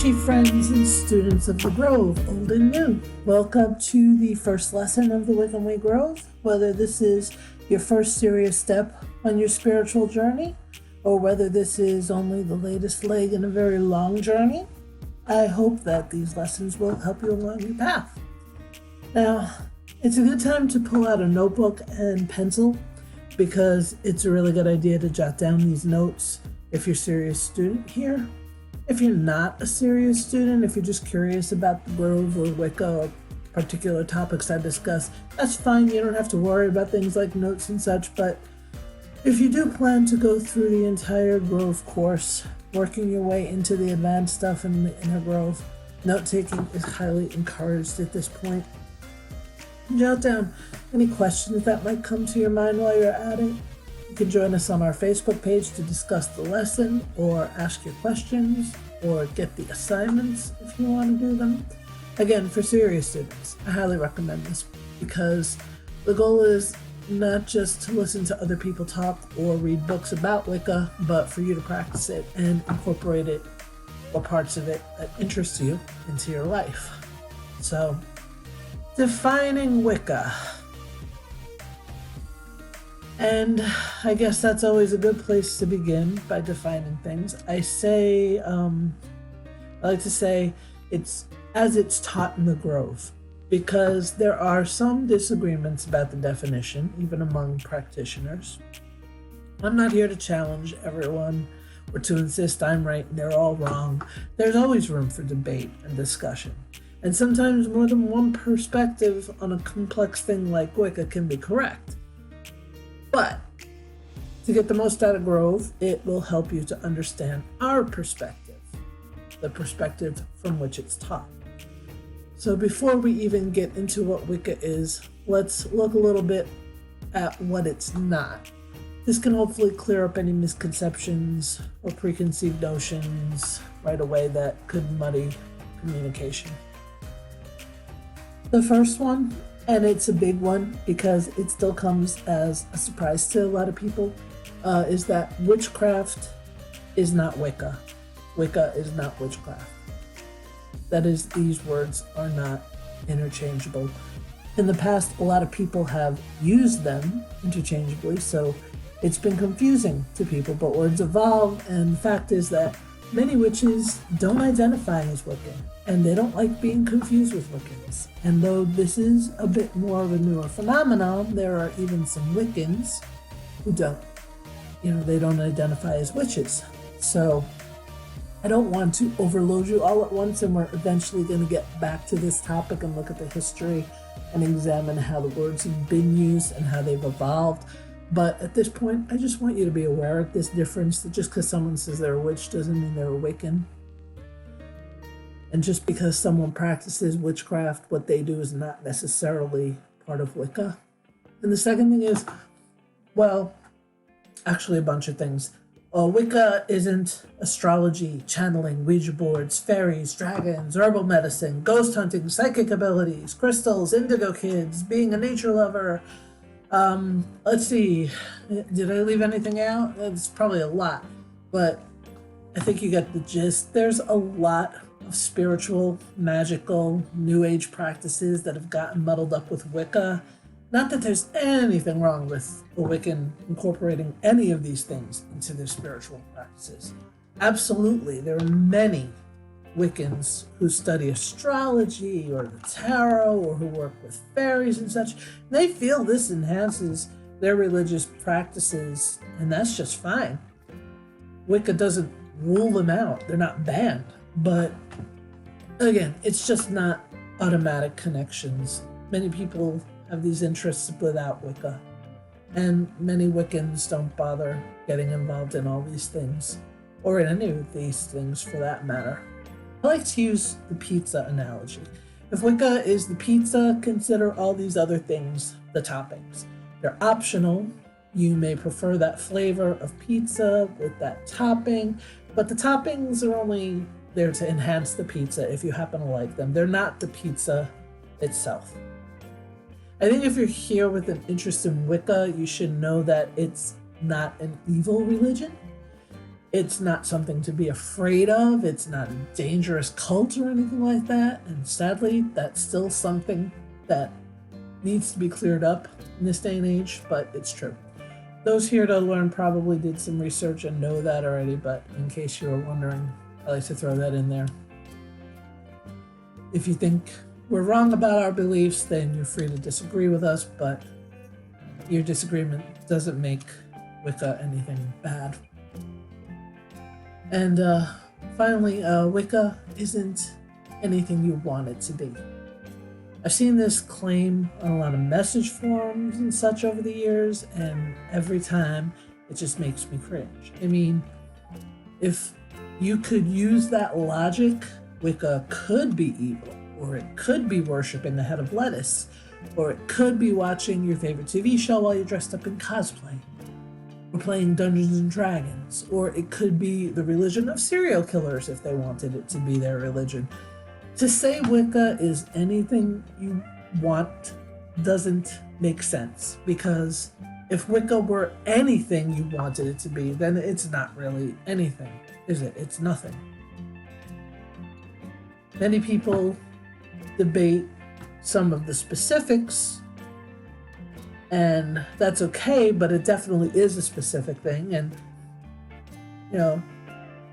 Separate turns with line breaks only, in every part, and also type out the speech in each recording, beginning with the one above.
witchy friends and students of the Grove, old and new. Welcome to the first lesson of the Wiccan Way Grove. Whether this is your first serious step on your spiritual journey, or whether this is only the latest leg in a very long journey, I hope that these lessons will help you along your path. Now, it's a good time to pull out a notebook and pencil because it's a really good idea to jot down these notes if you're a serious student here. If you're not a serious student, if you're just curious about the Grove or Wicca or particular topics I discuss, that's fine. You don't have to worry about things like notes and such. But if you do plan to go through the entire Grove course, working your way into the advanced stuff in the inner Grove, note-taking is highly encouraged at this point. Jot down any questions that might come to your mind while you're at it. You can join us on our Facebook page to discuss the lesson or ask your questions or get the assignments if you want to do them. Again, for serious students, I highly recommend this because the goal is not just to listen to other people talk or read books about Wicca, but for you to practice it and incorporate it or parts of it that interest you into your life. So, defining Wicca. And I guess that's always a good place to begin, by defining things. I like to say it's as it's taught in the Grove, because there are some disagreements about the definition, even among practitioners. I'm not here to challenge everyone or to insist I'm right and they're all wrong. There's always room for debate and discussion. And sometimes more than one perspective on a complex thing like Wicca can be correct. But to get the most out of Grove, it will help you to understand our perspective, the perspective from which it's taught. So before we even get into what Wicca is, let's look a little bit at what it's not. This can hopefully clear up any misconceptions or preconceived notions right away that could muddy communication. The first one, and it's a big one because it still comes as a surprise to a lot of people, is that witchcraft is not Wicca. Wicca is not witchcraft. That is, these words are not interchangeable. In the past, a lot of people have used them interchangeably, so it's been confusing to people, but words evolve, and the fact is that many witches don't identify as Wiccan, and they don't like being confused with Wiccans. And though this is a bit more of a newer phenomenon, there are even some Wiccans who they don't identify as witches. So I don't want to overload you all at once, and we're eventually going to get back to this topic and look at the history and examine how the words have been used and how they've evolved. But at this point, I just want you to be aware of this difference, that just because someone says they're a witch doesn't mean they're a Wiccan. And just because someone practices witchcraft, what they do is not necessarily part of Wicca. And the second thing is, well, actually a bunch of things. Wicca isn't astrology, channeling, Ouija boards, fairies, dragons, herbal medicine, ghost hunting, psychic abilities, crystals, indigo kids, being a nature lover. Let's see, did I leave anything out? It's probably a lot, but I think you get the gist. There's a lot of spiritual, magical, new age practices that have gotten muddled up with Wicca. Not that there's anything wrong with a Wiccan incorporating any of these things into their spiritual practices. Absolutely, there are many Wiccans who study astrology or the tarot or who work with fairies and such. They feel this enhances their religious practices, and that's just fine. Wicca doesn't rule them out. They're not banned. But again, it's just not automatic connections. Many people have these interests without Wicca, and many Wiccans don't bother getting involved in all these things, or in any of these things for that matter. I like to use the pizza analogy. If Wicca is the pizza, consider all these other things the toppings. They're optional. You may prefer that flavor of pizza with that topping, but the toppings are only there to enhance the pizza if you happen to like them. They're not the pizza itself. I think if you're here with an interest in Wicca, you should know that it's not an evil religion. It's not something to be afraid of. It's not a dangerous cult or anything like that. And sadly, that's still something that needs to be cleared up in this day and age, but it's true. Those here to learn probably did some research and know that already, but in case you were wondering, I like to throw that in there. If you think we're wrong about our beliefs, then you're free to disagree with us, but your disagreement doesn't make Wicca anything bad. And finally, Wicca isn't anything you want it to be. I've seen this claim on a lot of message forums and such over the years, and every time it just makes me cringe. I mean, if you could use that logic, Wicca could be evil, or it could be worshiping a head of lettuce, or it could be watching your favorite TV show while you're dressed up in cosplay, or playing Dungeons and Dragons, or it could be the religion of serial killers if they wanted it to be their religion. To say Wicca is anything you want doesn't make sense, because if Wicca were anything you wanted it to be, then it's not really anything, is it? It's nothing. Many people debate some of the specifics, and that's okay, but it definitely is a specific thing. And you know,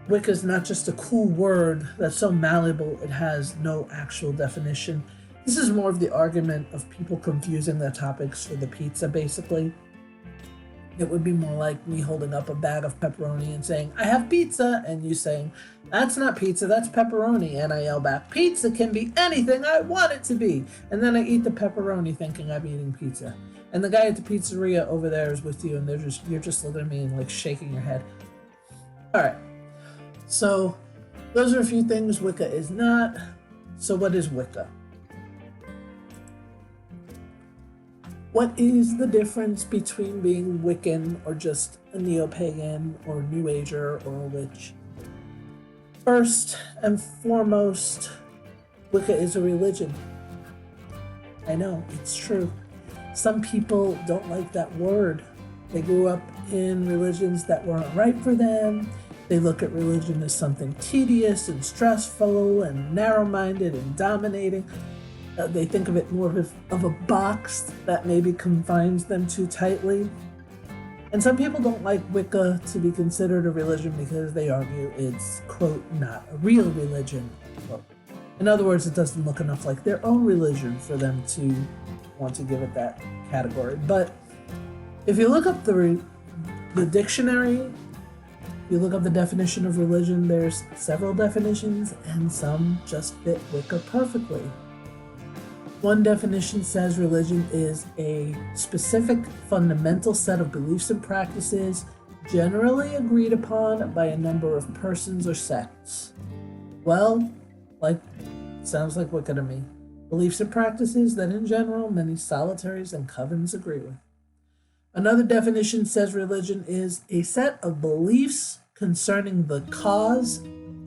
Wicca is not just a cool word that's so malleable it has no actual definition. This is more of the argument of people confusing their topics for the pizza, basically. It would be more like me holding up a bag of pepperoni and saying, I have pizza, and you saying, that's not pizza, that's pepperoni. And I yell back, pizza can be anything I want it to be. And then I eat the pepperoni thinking I'm eating pizza. And the guy at the pizzeria over there is with you, and you're just looking at me and like shaking your head. All right. So those are a few things Wicca is not. So what is Wicca? What is the difference between being Wiccan or just a neo-pagan or New Ager or a witch? First and foremost, Wicca is a religion. I know, it's true. Some people don't like that word. They grew up in religions that weren't right for them. They look at religion as something tedious and stressful and narrow-minded and dominating. They think of it more of a box that maybe confines them too tightly. And some people don't like Wicca to be considered a religion because they argue it's, quote, not a real religion, quote. In other words, it doesn't look enough like their own religion for them to want to give it that category. But if you look up the dictionary, you look up the definition of religion, there's several definitions, and some just fit Wicca perfectly. One definition says religion is a specific fundamental set of beliefs and practices generally agreed upon by a number of persons or sects. Well, sounds like Wicca to me. Beliefs and practices that in general many solitaries and covens agree with. Another definition says religion is a set of beliefs concerning the cause,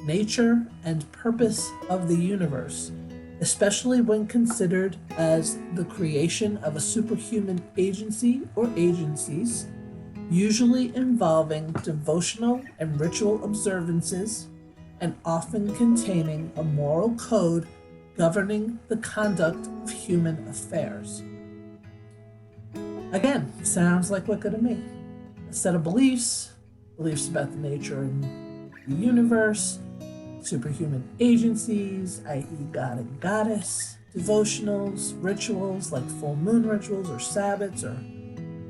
nature, and purpose of the universe, especially when considered as the creation of a superhuman agency or agencies, usually involving devotional and ritual observances, and often containing a moral code governing the conduct of human affairs. Again, sounds like Wicca to me. A set of beliefs about the nature and the universe, superhuman agencies, i.e. god and goddess, devotionals, rituals like full moon rituals or Sabbats,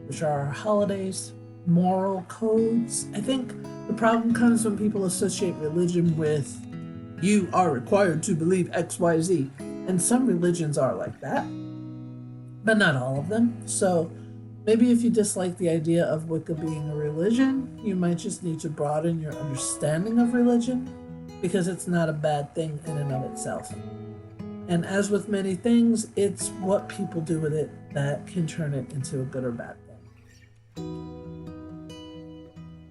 which are our holidays, moral codes. I think the problem comes when people associate religion with you are required to believe XYZ. And some religions are like that, but not all of them. So maybe if you dislike the idea of Wicca being a religion, you might just need to broaden your understanding of religion, because it's not a bad thing in and of itself. And as with many things, it's what people do with it that can turn it into a good or bad thing.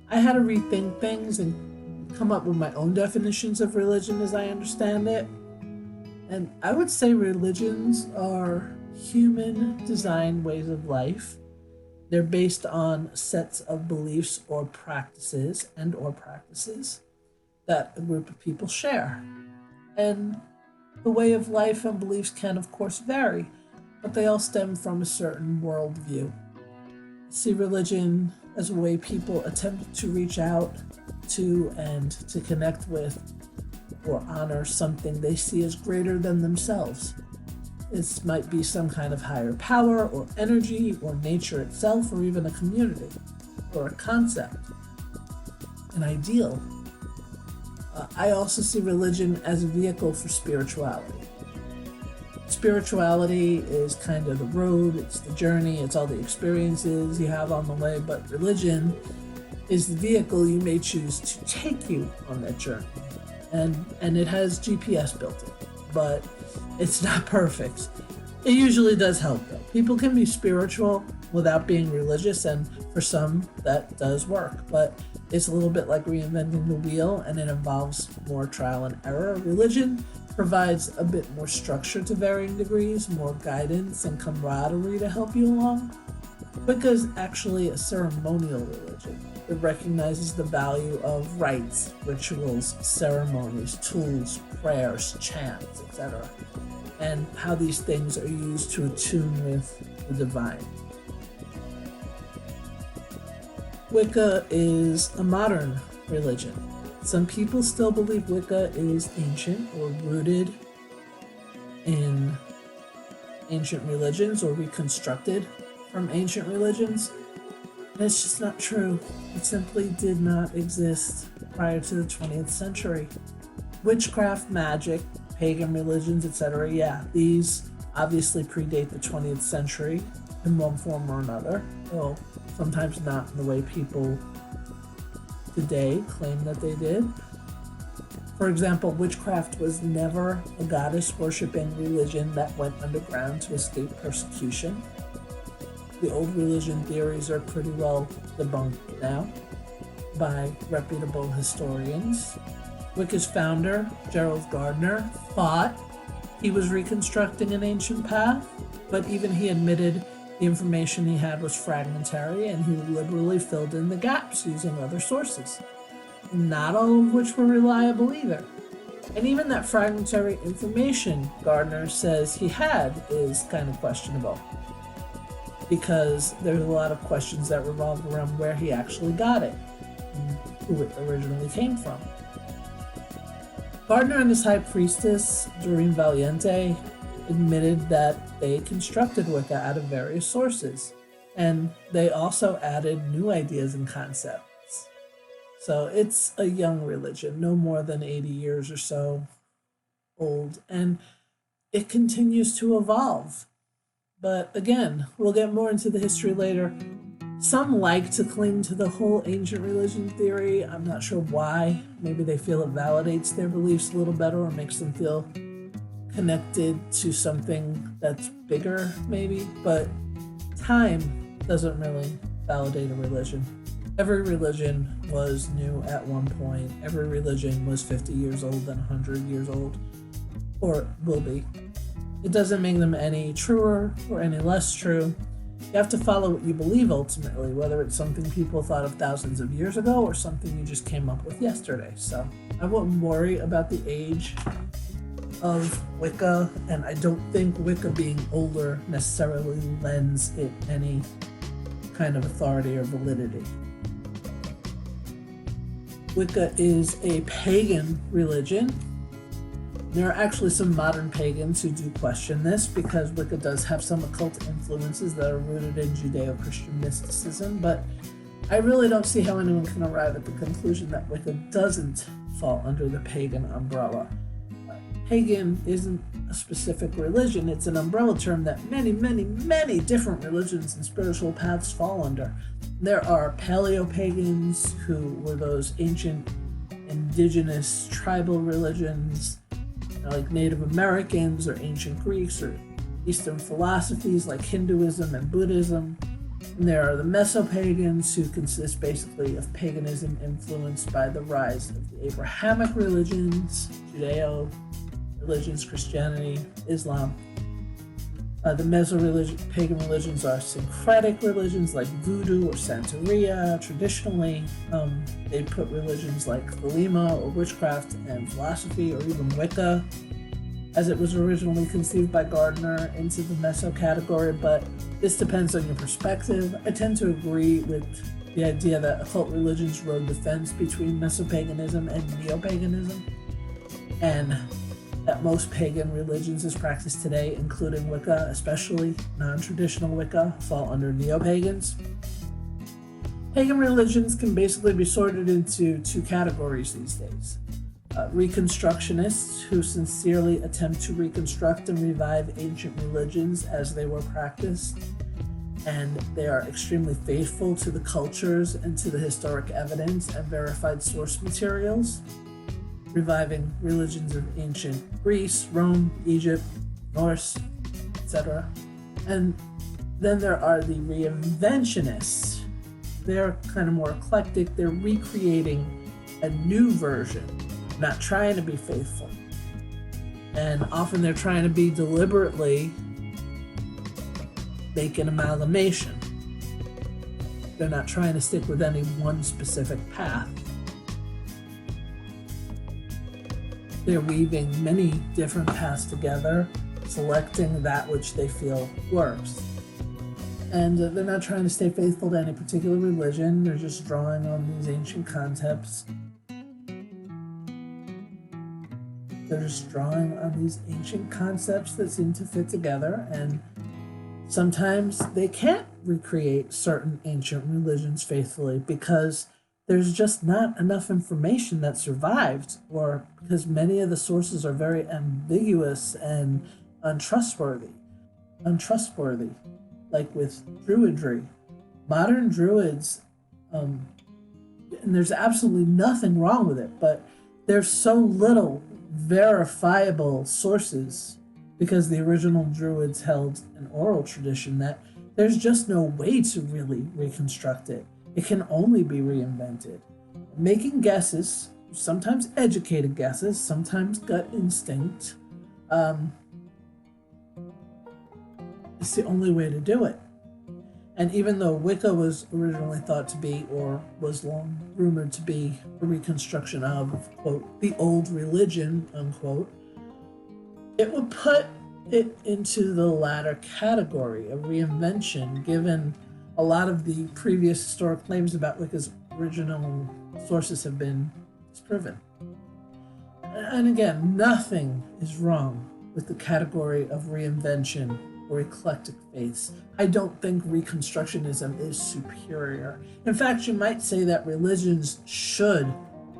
I had to rethink things and come up with my own definitions of religion as I understand it. And I would say religions are human designed ways of life, They're based on sets of beliefs or practices that a group of people share. And the way of life and beliefs can, of course, vary, but they all stem from a certain worldview. See religion as a way people attempt to reach out to and to connect with or honor something they see as greater than themselves. This might be some kind of higher power or energy or nature itself or even a community or a concept, an ideal. I also see religion as a vehicle for spirituality. Spirituality is kind of the road, it's the journey, it's all the experiences you have on the way, but religion is the vehicle you may choose to take you on that journey. And it has GPS built in, but it's not perfect. It usually does help though. People can be spiritual without being religious, and for some that does work, but it's a little bit like reinventing the wheel, and it involves more trial and error. Religion provides a bit more structure to varying degrees, more guidance and camaraderie to help you along. Wicca is actually a ceremonial religion. It recognizes the value of rites, rituals, ceremonies, tools, prayers, chants, etc., and how these things are used to attune with the divine. Wicca is a modern religion. Some people still believe Wicca is ancient or rooted in ancient religions or reconstructed from ancient religions. And it's just not true. It simply did not exist prior to the 20th century. Witchcraft, magic, pagan religions, etc., yeah, these obviously predate the 20th century in one form or another, though sometimes not in the way people today claim that they did. For example, witchcraft was never a goddess worshipping religion that went underground to escape persecution. The old religion theories are pretty well debunked now by reputable historians. Wicca's founder, Gerald Gardner, thought he was reconstructing an ancient path, but even he admitted the information he had was fragmentary, and he liberally filled in the gaps using other sources, not all of which were reliable either. And even that fragmentary information Gardner says he had is kind of questionable, because there's a lot of questions that revolve around where he actually got it and who it originally came from. Gardner and his high priestess, Doreen Valiente, admitted that they constructed Wicca out of various sources, and they also added new ideas and concepts. So it's a young religion, no more than 80 years or so old, and it continues to evolve. But again, we'll get more into the history later. Some like to cling to the whole ancient religion theory. I'm not sure why. Maybe they feel it validates their beliefs a little better or makes them feel connected to something that's bigger, maybe. But time doesn't really validate a religion. Every religion was new at one point. Every religion was 50 years old and 100 years old, or will be. It doesn't make them any truer or any less true. You have to follow what you believe ultimately, whether it's something people thought of thousands of years ago or something you just came up with yesterday. So I wouldn't worry about the age of Wicca, and I don't think Wicca being older necessarily lends it any kind of authority or validity. Wicca is a pagan religion. There are actually some modern pagans who do question this, because Wicca does have some occult influences that are rooted in Judeo-Christian mysticism, but I really don't see how anyone can arrive at the conclusion that Wicca doesn't fall under the pagan umbrella. Pagan isn't a specific religion, it's an umbrella term that many different religions and spiritual paths fall under. There are paleo-pagans, who were those ancient indigenous tribal religions, like Native Americans or ancient Greeks or Eastern philosophies like Hinduism and Buddhism. And there are the Mesopagans, who consist basically of paganism influenced by the rise of the Abrahamic religions, Judeo religions, Christianity, Islam. The Meso-pagan religions are syncretic religions like voodoo or Santeria. Traditionally, they put religions like Thelema or witchcraft and philosophy, or even Wicca, as it was originally conceived by Gardner, into the Meso category, but this depends on your perspective. I tend to agree with the idea that occult religions rode the fence between Mesopaganism and Neo-paganism, and that most pagan religions as practiced today, including Wicca, especially non-traditional Wicca, fall under Neo-pagans. Pagan religions can basically be sorted into two categories these days. Reconstructionists, who sincerely attempt to reconstruct and revive ancient religions as they were practiced, and they are extremely faithful to the cultures and to the historic evidence and verified source materials, reviving religions of ancient Greece, Rome, Egypt, Norse, etc. And then there are the reinventionists. They're kind of more eclectic. They're recreating a new version, not trying to be faithful. And often they're trying to be deliberately make an amalgamation. They're not trying to stick with any one specific path. They're weaving many different paths together, selecting that which they feel works. And they're not trying to stay faithful to any particular religion. They're just drawing on these ancient concepts. They're just drawing on these ancient concepts that seem to fit together, and sometimes they can't recreate certain ancient religions faithfully because there's just not enough information that survived, or because many of the sources are very ambiguous and untrustworthy, like with Druidry. Modern Druids, and there's absolutely nothing wrong with it, but there's so little verifiable sources because the original Druids held an oral tradition that there's just no way to really reconstruct it. It can only be reinvented. Making guesses, sometimes educated guesses, sometimes gut instinct, is the only way to do it. And even though Wicca was originally thought to be, or was long rumored to be, a reconstruction of, quote, the old religion, unquote, it would put it into the latter category of reinvention, given a lot of the previous historic claims about Wicca's original sources have been disproven. And again, nothing is wrong with the category of reinvention or eclectic faiths. I don't think Reconstructionism is superior. In fact, you might say that religions should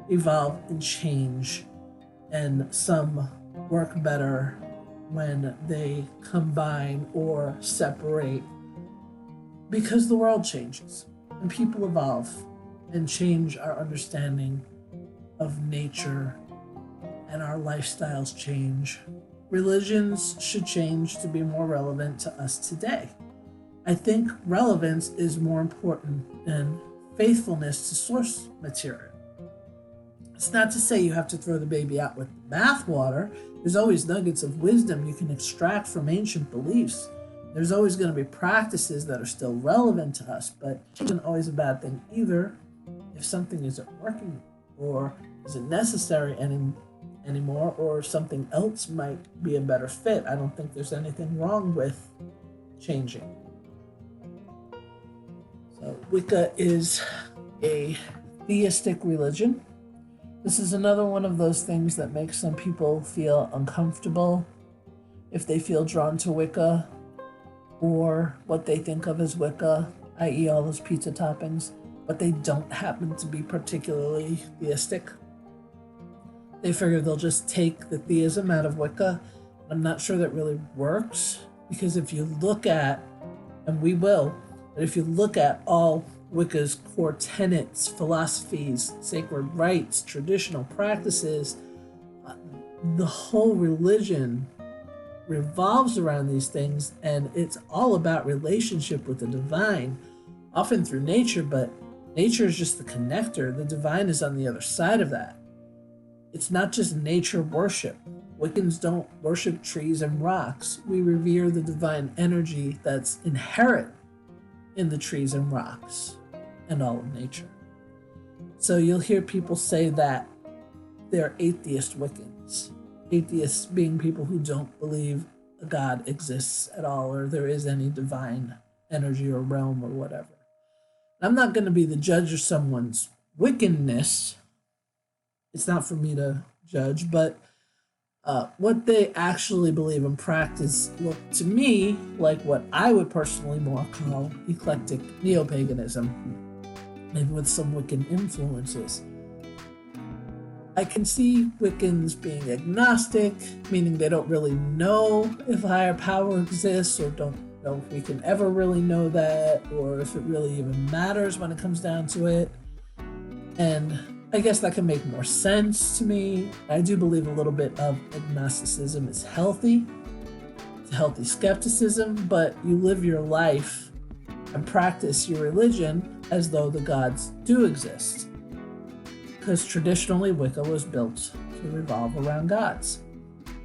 evolve and change, and some work better when they combine or separate, because the world changes and people evolve and change our understanding of nature, and our lifestyles change. Religions should change to be more relevant to us today. I think relevance is more important than faithfulness to source material. It's not to say you have to throw the baby out with the bathwater. There's always nuggets of wisdom you can extract from ancient beliefs. There's always going to be practices that are still relevant to us, but it isn't always a bad thing either if something isn't working or isn't necessary anymore, or something else might be a better fit. I don't think there's anything wrong with changing. So Wicca is a theistic religion. This is another one of those things that makes some people feel uncomfortable if they feel drawn to Wicca or what they think of as Wicca, i.e. all those pizza toppings, but they don't happen to be particularly theistic. They figure they'll just take the theism out of Wicca. I'm not sure that really works, because if you look at, and we will, but if you look at all Wicca's core tenets, philosophies, sacred rites, traditional practices, the whole religion revolves around these things, and it's all about relationship with the divine, often through nature, but nature is just the connector. The divine is on the other side of that. It's not just nature worship. Wiccans don't worship trees and rocks. We revere the divine energy that's inherent in the trees and rocks and all of nature. So you'll hear people say that they're atheist Wiccans. Atheists being people who don't believe a God exists at all, or there is any divine energy or realm or whatever. I'm not going to be the judge of someone's Wiccanness. It's not for me to judge, but what they actually believe and practice look to me like what I would personally more call eclectic neo-paganism, maybe with some Wiccan influences. I can see Wiccans being agnostic, meaning they don't really know if a higher power exists, or don't know if we can ever really know that, or if it really even matters when it comes down to it. And I guess that can make more sense to me. I do believe a little bit of agnosticism is healthy. It's a healthy skepticism, but you live your life and practice your religion as though the gods do exist. Because traditionally Wicca was built to revolve around gods.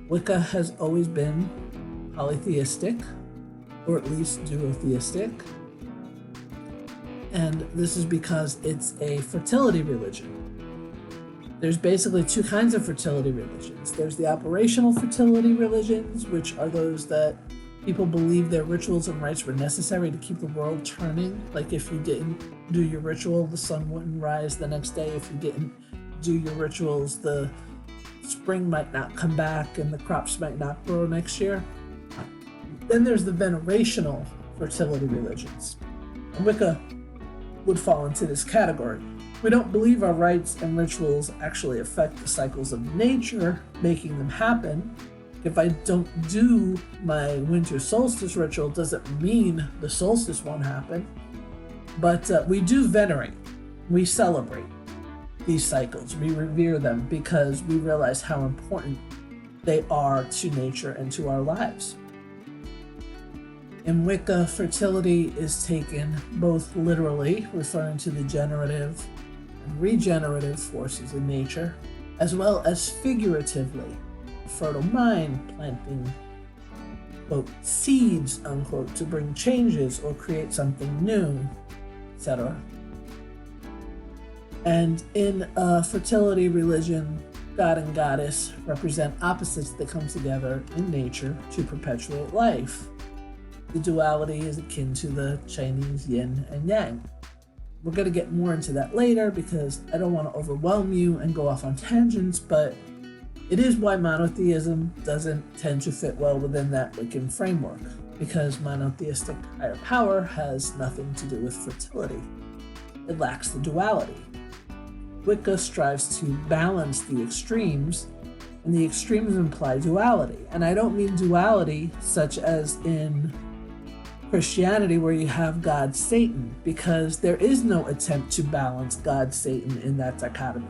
Wicca has always been polytheistic, or at least duotheistic. And this is because it's a fertility religion. There's basically two kinds of fertility religions. There's the operational fertility religions, which are those that people believe their rituals and rites were necessary to keep the world turning. Like if you didn't do your ritual, the sun wouldn't rise the next day. If you didn't do your rituals, the spring might not come back and the crops might not grow next year. Then there's the venerational fertility religions. And Wicca would fall into this category. We don't believe our rites and rituals actually affect the cycles of nature, making them happen. If I don't do my winter solstice ritual, doesn't mean the solstice won't happen. But we do venerate. We celebrate these cycles. We revere them because we realize how important they are to nature and to our lives. In Wicca, fertility is taken both literally, referring to the generative and regenerative forces in nature, as well as figuratively, a fertile mind planting, quote, seeds, unquote, to bring changes or create something new, etc. And in a fertility religion, God and goddess represent opposites that come together in nature to perpetuate life. The duality is akin to the Chinese yin and yang. We're going to get more into that later because I don't want to overwhelm you and go off on tangents, but it is why monotheism doesn't tend to fit well within that Wiccan framework, because monotheistic higher power has nothing to do with fertility. It lacks the duality. Wicca strives to balance the extremes, and the extremes imply duality. And I don't mean duality such as in Christianity where you have God, Satan, because there is no attempt to balance God, Satan in that dichotomy.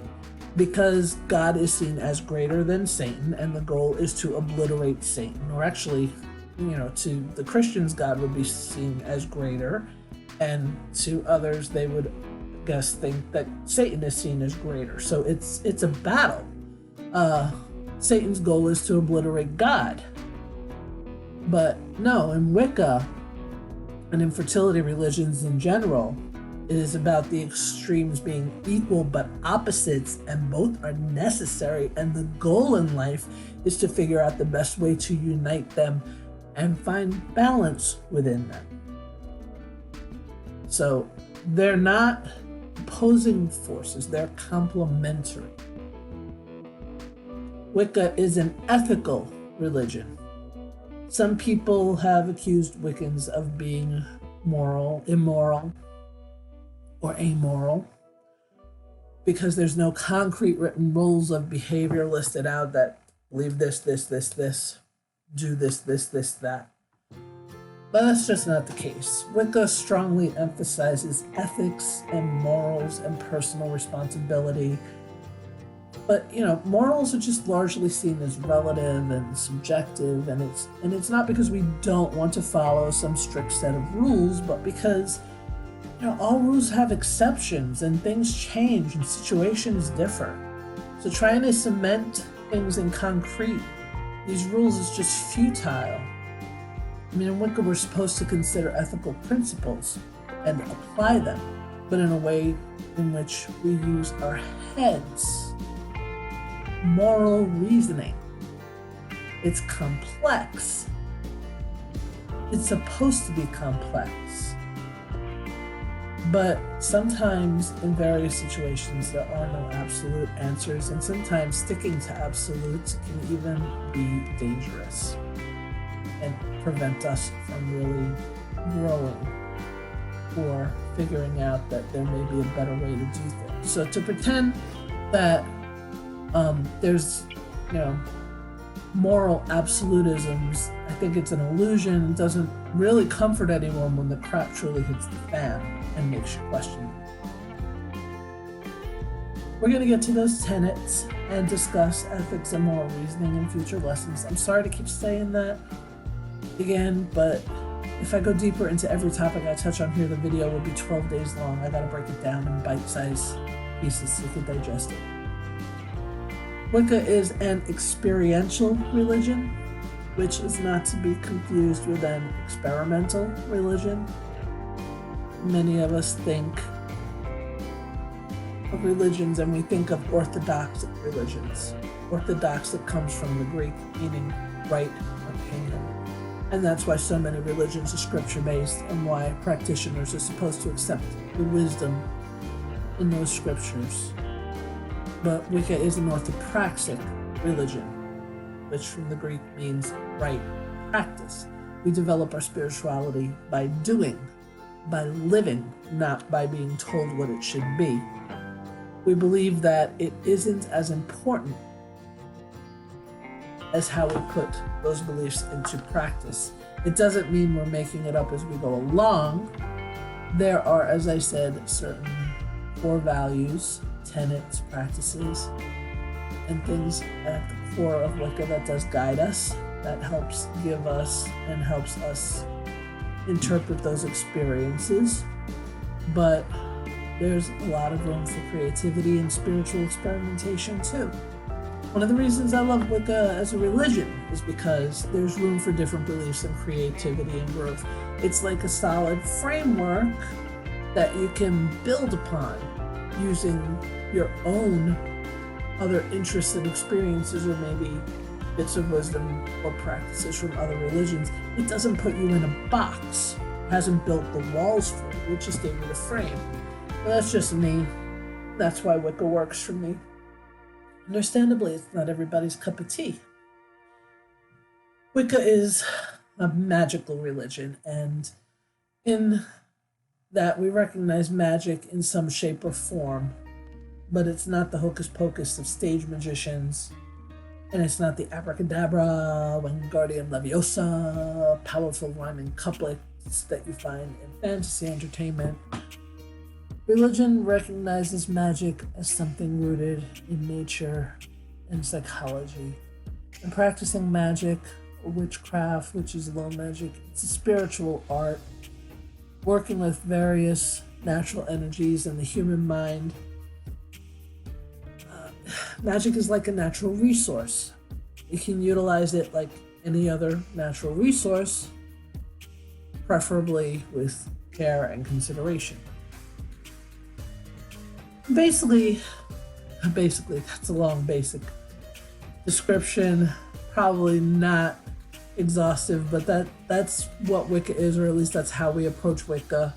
Because God is seen as greater than Satan, and the goal is to obliterate Satan. Or actually, to the Christians, God would be seen as greater, and to others, they would, I guess, think that Satan is seen as greater. So it's a battle. Satan's goal is to obliterate God. But no, in Wicca, and in fertility religions in general, it is about the extremes being equal but opposites, and both are necessary, and the goal in life is to figure out the best way to unite them and find balance within them. So they're not opposing forces, they're complementary. Wicca is an ethical religion. Some people have accused Wiccans of being immoral, or amoral, because there's no concrete written rules of behavior listed out that believe this, do this, that. But that's just not the case. Wicca strongly emphasizes ethics and morals and personal responsibility. But morals are just largely seen as relative and subjective, and it's not because we don't want to follow some strict set of rules, but because all rules have exceptions and things change and situations differ. So trying to cement things in concrete these rules is just futile. I mean, in Wicca, we're supposed to consider ethical principles and apply them, but in a way in which we use our heads. Moral reasoning. It's complex. It's supposed to be complex. But sometimes in various situations there are no absolute answers, and sometimes sticking to absolutes can even be dangerous and prevent us from really growing or figuring out that there may be a better way to do things. So to pretend that there's, moral absolutisms, I think it's an illusion. It doesn't really comfort anyone when the crap truly hits the fan and makes you question it. We're going to get to those tenets and discuss ethics and moral reasoning in future lessons. I'm sorry to keep saying that again, but if I go deeper into every topic I touch on here, the video will be 12 days long. I got to break it down in bite-sized pieces so you can digest it. Wicca is an experiential religion, which is not to be confused with an experimental religion. Many of us think of religions and we think of orthodox religions. Orthodox, that comes from the Greek meaning right opinion. And that's why so many religions are scripture-based and why practitioners are supposed to accept the wisdom in those scriptures. But Wicca is an orthopraxic religion, which from the Greek means right practice. We develop our spirituality by doing, by living, not by being told what it should be. We believe that it isn't as important as how we put those beliefs into practice. It doesn't mean we're making it up as we go along. There are, as I said, certain core values, tenets, practices, and things at the core of Wicca that does guide us, that helps give us and helps us interpret those experiences. But there's a lot of room for creativity and spiritual experimentation too. One of the reasons I love Wicca as a religion is because there's room for different beliefs and creativity and growth. It's like a solid framework that you can build upon using your own other interests and experiences, or maybe bits of wisdom or practices from other religions. It doesn't put you in a box. It hasn't built the walls for you. It just gave you the frame. But that's just me. That's why Wicca works for me. Understandably, it's not everybody's cup of tea. Wicca is a magical religion, and in that we recognize magic in some shape or form, but it's not the hocus pocus of stage magicians, and it's not the abracadabra, Wingardium Leviosa, powerful rhyming couplets that you find in fantasy entertainment. Religion recognizes magic as something rooted in nature and psychology. And practicing magic, or witchcraft, which is low magic, it's a spiritual art, working with various natural energies in the human mind. Magic is like a natural resource. You can utilize it like any other natural resource, preferably with care and consideration. Basically, that's a long basic description, probably not exhaustive, but that's what Wicca is, or at least that's how we approach Wicca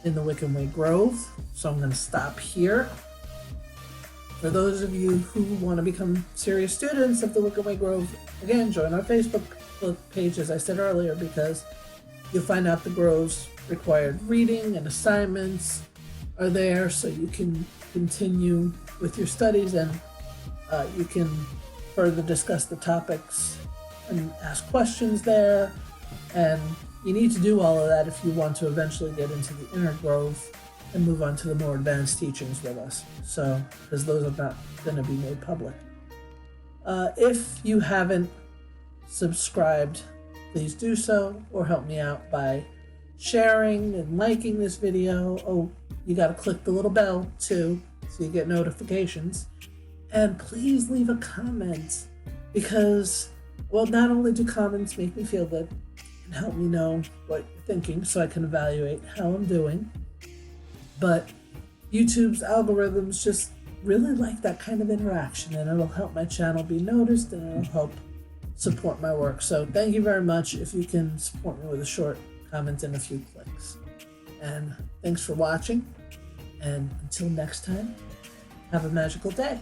in the Wiccan Way Grove. So I'm going to stop here. For those of you who want to become serious students of the Wiccan Way Grove, again, join our Facebook page, as I said earlier, because you'll find out the Grove's required reading and assignments are there, so you can continue with your studies, and you can further discuss the topics and ask questions there. And you need to do all of that if you want to eventually get into the inner grove and move on to the more advanced teachings with us. So, because those are not going to be made public. If you haven't subscribed, please do so, or help me out by sharing and liking this video. Oh, you got to click the little bell too, so you get notifications. And please leave a comment, because Well, not only do comments make me feel good and help me know what you're thinking so I can evaluate how I'm doing, but YouTube's algorithms just really like that kind of interaction, and it'll help my channel be noticed and it'll help support my work. So thank you very much if you can support me with a short comment and a few clicks. And thanks for watching, and until next time, have a magical day.